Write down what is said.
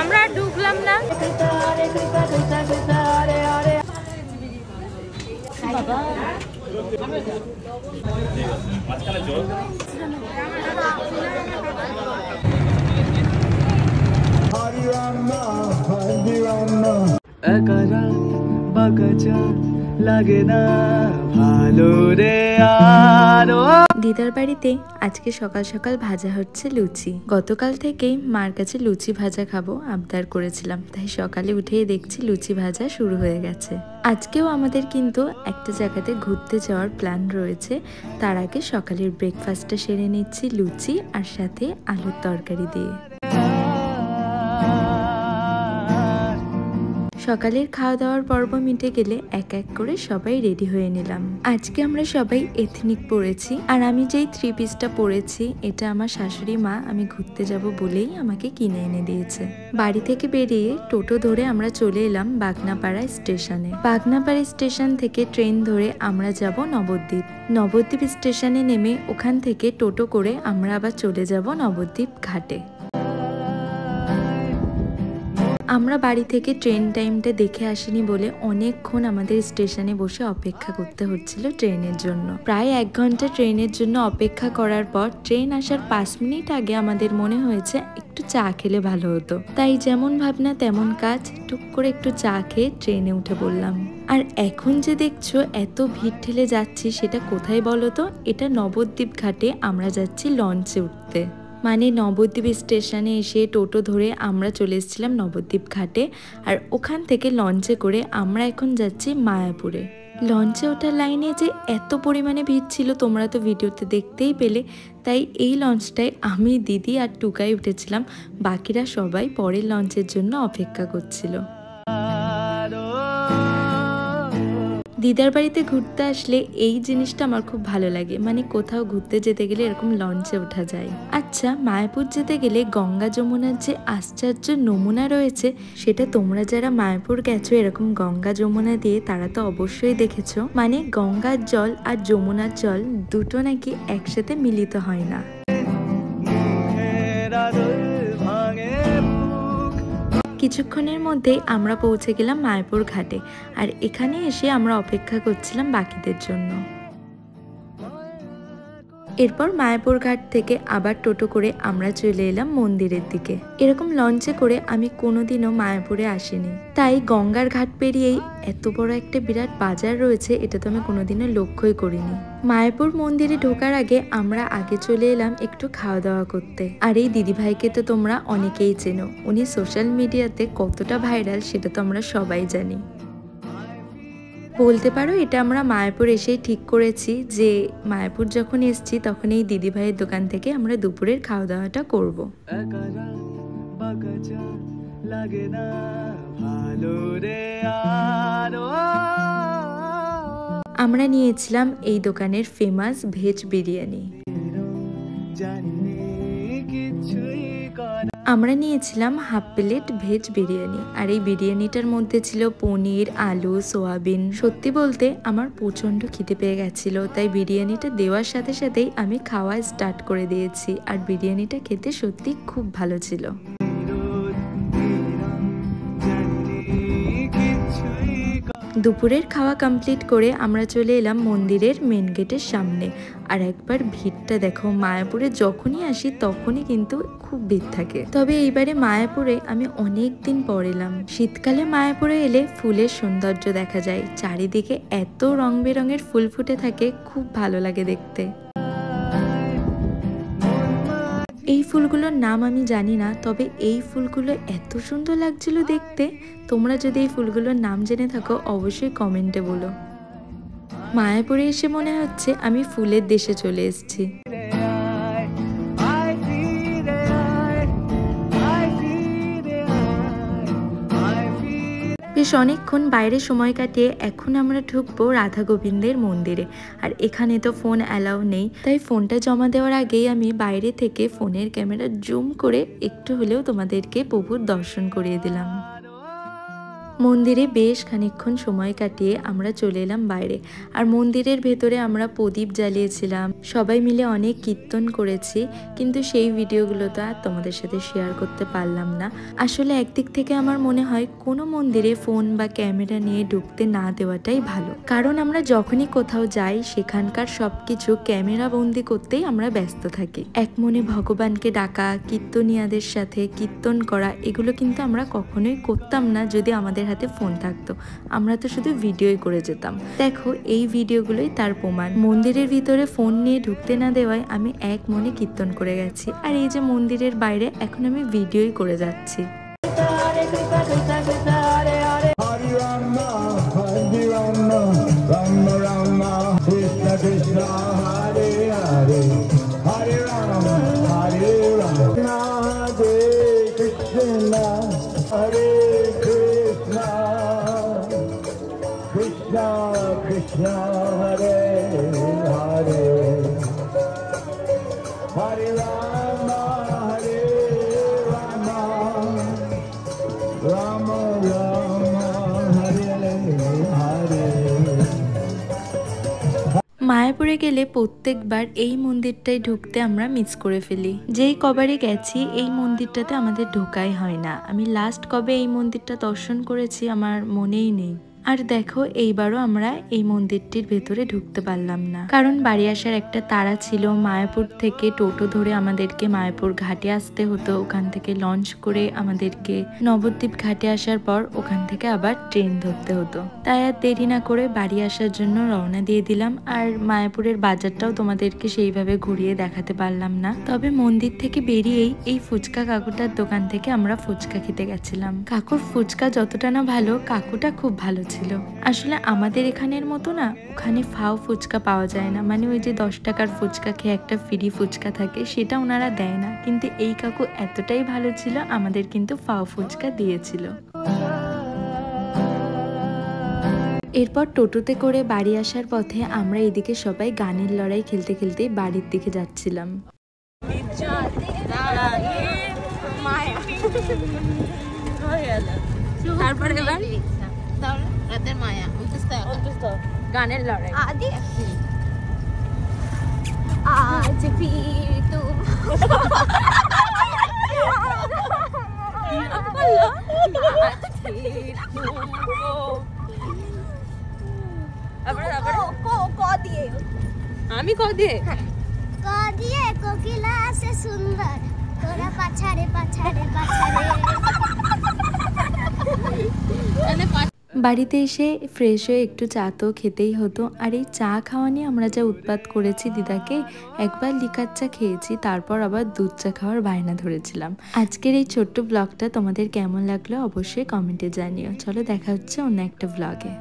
আমরা ঢুকলাম না। দিদার বাড়িতে আজকে সকাল সকাল ভাজা হচ্ছে লুচি। গতকাল থেকেই মার কাছে লুচি ভাজা খাবো আবদার করেছিলাম, তাই সকালে উঠেই দেখছি লুচি ভাজা শুরু হয়ে গেছে। আজকেও আমাদের কিন্তু একটা জায়গাতে ঘুরতে যাওয়ার প্ল্যান রয়েছে। তার আগে সকালের ব্রেকফাস্টটা সেরে নিচ্ছি লুচি আর সাথে আলুর তরকারি দিয়ে। সকালের খাওয়া দাওয়ার পর্ব মিটে গেলে এক এক করে সবাই রেডি হয়ে নিলাম। আজকে আমরা সবাই এথনিক পরেছি, আর আমি যেই 3 পিসটা পরেছি এটা আমার শাশুড়ি মা আমি ঘুরতে যাব বলেই আমাকে কিনে এনে দিয়েছে। বাড়ি থেকে বেরিয়ে টোটো ধরে আমরা চলে এলাম বাগনাপাড়া স্টেশনে। বাগনাপাড়া স্টেশন থেকে ট্রেন ধরে আমরা যাব নবদ্বীপ। নবদ্বীপ স্টেশনে নেমে ওখান থেকে টোটো করে আমরা আবার চলে যাব নবদ্বীপ ঘাটে। আমরা বাড়ি থেকে ট্রেন টাইমটা দেখে আসিনি বলে অনেকক্ষণ আমাদের স্টেশনে বসে অপেক্ষা করতে হচ্ছিল ট্রেনের জন্য। প্রায় 1 ঘন্টা ট্রেনের জন্য অপেক্ষা করার পর ট্রেন আসার 5 মিনিট আগে আমাদের মনে হয়েছে একটু চা খেলে ভালো হতো, তাই যেমন ভাবনা তেমন কাজ, টুক করে একটু চা খেয়ে ট্রেনে উঠে পড়লাম। আর এখন যে দেখছো এত ভিড় ঠেলে যাচ্ছি সেটা কোথায় বলো তো? এটা নবদ্বীপ ঘাটে আমরা যাচ্ছি লঞ্চে উঠতে। মানে নবদ্বীপ স্টেশনে এসে টোটো ধরে আমরা চলে এসেছিলাম নবদ্বীপ ঘাটে, আর ওখান থেকে লঞ্চে করে আমরা এখন যাচ্ছি মায়াপুরে। লঞ্চে ওঠার লাইনে যে এত পরিমাণে ভিড় ছিল তোমরা তো ভিডিওতে দেখতেই পেলে, তাই এই লঞ্চটায় আমি, দিদি আর টুকাই উঠেছিলাম। বাকিরা সবাই পরের লঞ্চের জন্য অপেক্ষা করছিল। দিদার বাড়িতে ঘুরতে আসলে এই জিনিসটা আমার খুব ভালো লাগে, মানে কোথাও ঘুরতে যেতে গেলে এরকম লঞ্চে ওঠা যায়। আচ্ছা, মায়াপুর যেতে গেলে গঙ্গা যমুনার যে আশ্চর্য নমুনা রয়েছে সেটা তোমরা যারা মায়াপুর গেছো এরকম গঙ্গা যমুনা দিয়ে তারা তো অবশ্যই দেখেছো। মানে গঙ্গার জল আর যমুনার জল দুটো নাকি একসাথে মিলিত হয় না। কিছুক্ষণের মধ্যেই আমরা পৌঁছে গেলাম মায়াপুর ঘাটে, আর এখানে এসে আমরা অপেক্ষা করছিলাম বাকিদের জন্য। এরপর মায়াপুর ঘাট থেকে আবার টোটো করে আমরা চলে এলাম মন্দিরের দিকে। এরকম লঞ্চে করে আমি কোনোদিনও মায়াপুরে আসিনি, তাই গঙ্গার ঘাট পেরিয়েই এত বড় একটা বিরাট বাজার রয়েছে এটা তো আমি কোনোদিনও লক্ষ্যই করিনি। মায়াপুর মন্দিরে ঢোকার আগে আমরা আগে চলে এলাম একটু খাওয়া দাওয়া করতে। আর এই দিদিভাইকে তো তোমরা অনেকেই চেনো, উনি সোশ্যাল মিডিয়াতে কতটা ভাইরাল সেটা তো আমরা সবাই জানি। বলতে পারো এটা আমরা মায়াপুর এসেই ঠিক করেছি যে মায়াপুর যখন এসছি তখন এই দিদিভাইয়ের দোকান থেকে আমরা দুপুরের খাওয়া দাওয়াটা করব। আমরা নিয়েছিলাম এই দোকানের ফেমাস ভেজ বিরিয়ানি। আমরা নিয়েছিলাম হাফ প্লেট ভেজ বিরিয়ানি, আর এই বিরিয়ানিটার মধ্যে ছিল পনির, আলু, সোয়াবিন। সত্যি বলতে আমার প্রচন্ড খিদে পেয়ে গেছিল, তাই বিরিয়ানিটা দেওয়ার সাথে সাথেই আমি খাওয়া স্টার্ট করে দিয়েছি। আর বিরিয়ানিটা খেতে সত্যি খুব ভালো ছিল। দুপুরের খাওয়া কমপ্লিট করে আমরা চলে এলাম মন্দিরের মেন গেটের সামনে। আর একবার ভিড়টা দেখো, মায়াপুরে যখনই আসি তখনই কিন্তু খুব ভিড় থাকে। তবে এইবারে মায়াপুরে আমি অনেক দিন পর এলাম। শীতকালে মায়াপুরে এলে ফুলের সৌন্দর্য দেখা যায়, চারিদিকে এত রং বেরঙের ফুল ফুটে থাকে, খুব ভালো লাগে দেখতে। এই ফুলগুলোর নাম আমি জানি না, তবে এই ফুলগুলো এত সুন্দর লাগছিল দেখতে। তোমরা যদি এই ফুলগুলোর নাম জেনে থাকো অবশ্যই কমেন্টে বলো। মায়াপুরে এসে মনে হচ্ছে আমি ফুলের দেশে চলে এসেছি। বেশ অনেকক্ষণ বাইরে সময় কাটিয়ে এখন আমরা ঢুকবো রাধা গোবিন্দের মন্দিরে। আর এখানে তো ফোন অ্যালাউ নেই, তাই ফোনটা জমা দেওয়ার আগেই আমি বাইরে থেকে ফোনের ক্যামেরা জুম করে একটু হলেও তোমাদেরকে প্রভুর দর্শন করিয়ে দিলাম। মন্দিরে বেশ খানিকক্ষণ সময় কাটিয়ে আমরা চলে এলাম বাইরে। আর মন্দিরের ভেতরে আমরা প্রদীপ জ্বালিয়েছিলাম, সবাই মিলে অনেক কীর্তন করেছি, কিন্তু সেই ভিডিওগুলো তো আর তোমাদের সাথে শেয়ার করতে পারলাম না। আসলে একদিক থেকে আমার মনে হয় কোনো মন্দিরে ফোন বা ক্যামেরা নিয়ে ঢুকতে না দেওয়াটাই ভালো, কারণ আমরা যখনই কোথাও যাই সেখানকার সবকিছু ক্যামেরা বন্দি করতেই আমরা ব্যস্ত থাকি। এক মনে ভগবানকে ডাকা, কীর্তনিয়াদের সাথে কীর্তন করা, এগুলো কিন্তু আমরা কখনোই করতাম না যদি আমাদের হাতে ফোন থাকতো। আমরা তো শুধু ভিডিওই করে যেতাম। দেখো এই ভিডিওগুলোই তার প্রমাণ। মন্দিরের ভিতরে ফোন নিয়ে ঢুকতে না দেওয়ায় আমি এক মনে কীর্তন করে গেছি, আর এই যে মন্দিরের বাইরে এখন আমি ভিডিওই করে যাচ্ছি। Krishna Krishna Hare Hare Hare Rama Hare Rama Rama Rama Hare Hare। মায়াপুরে গেলে প্রত্যেকবার এই মন্দিরটাই ঢুকতে আমরা মিস করে ফেলি। যেই কবারে গেছি এই মন্দিরটাতে আমাদের ঢোকাই হয় না। আমি লাস্ট কবে এই মন্দিরটা দর্শন করেছি আমার মনেই নেই। আর দেখো এইবারও আমরা এই মন্দিরটির ভেতরে ঢুকতে পারলাম না, কারণ বাড়ি আসার একটা তাড়া ছিল। মায়াপুর থেকে টোটো ধরে আমাদেরকে মায়াপুর ঘাটে আসতে হতো, ওখান থেকে লঞ্চ করে আমাদেরকে নবদ্বীপ ঘাটে আসার পর ওখান থেকে আবার ট্রেন ধরতে হতো। তাই আর দেরি না করে বাড়ি আসার জন্য রওনা দিয়ে দিলাম। আর মায়াপুরের বাজারটাও তোমাদেরকে সেইভাবে ঘুরিয়ে দেখাতে পারলাম না, তবে মন্দির থেকে বেরিয়েই এই ফুচকা কাকুটার দোকান থেকে আমরা ফুচকা খেতে গেছিলাম। কাকুর ফুচকা যতটা না ভালো, কাকুটা খুব ভালো ছিল। আসলে আমাদের এখানের মতো না ওখানে ফাও ফুচকা পাওয়া যায় না, মানে ওই যে 10 টাকার ফুচকা খেয়ে একটা ফ্রি ফুচকা থাকে, সেটা ওনারা দেয় না। কিন্তু এই কাকু এতটাই ভালো ছিল, আমাদের কিন্তু ফাও ফুচকা দিয়েছিল। এরপর টোটোতে করে বাড়ি আসার পথে আমরা এদিকে সবাই গানের লড়াই খেলতে খেলতে বাড়ির দিকে যাচ্ছিলাম। তারপরে রাতের মায়া গানের লড়াই আজ ফির তুম আমি ক দিয়ে কোকিলা সে সুন্দর তোরা পাছাড়ে পাছাড়ে পাছাড়ে। বাড়িতে এসে ফ্রেশ হয়ে একটু চা তো খেতেই হতো। আর এই চা খাওয়া নিয়ে আমরা যা উৎপাত করেছি দিদাকে, একবার লিকার চা খেয়েছি, তারপর আবার দুধ চা খাওয়ার বায়না ধরেছিলাম। আজকের এই ছোট্ট ব্লগটা তোমাদের কেমন লাগলো অবশ্যই কমেন্টে জানিও। চলো দেখা হচ্ছে অন্য একটা ব্লগে।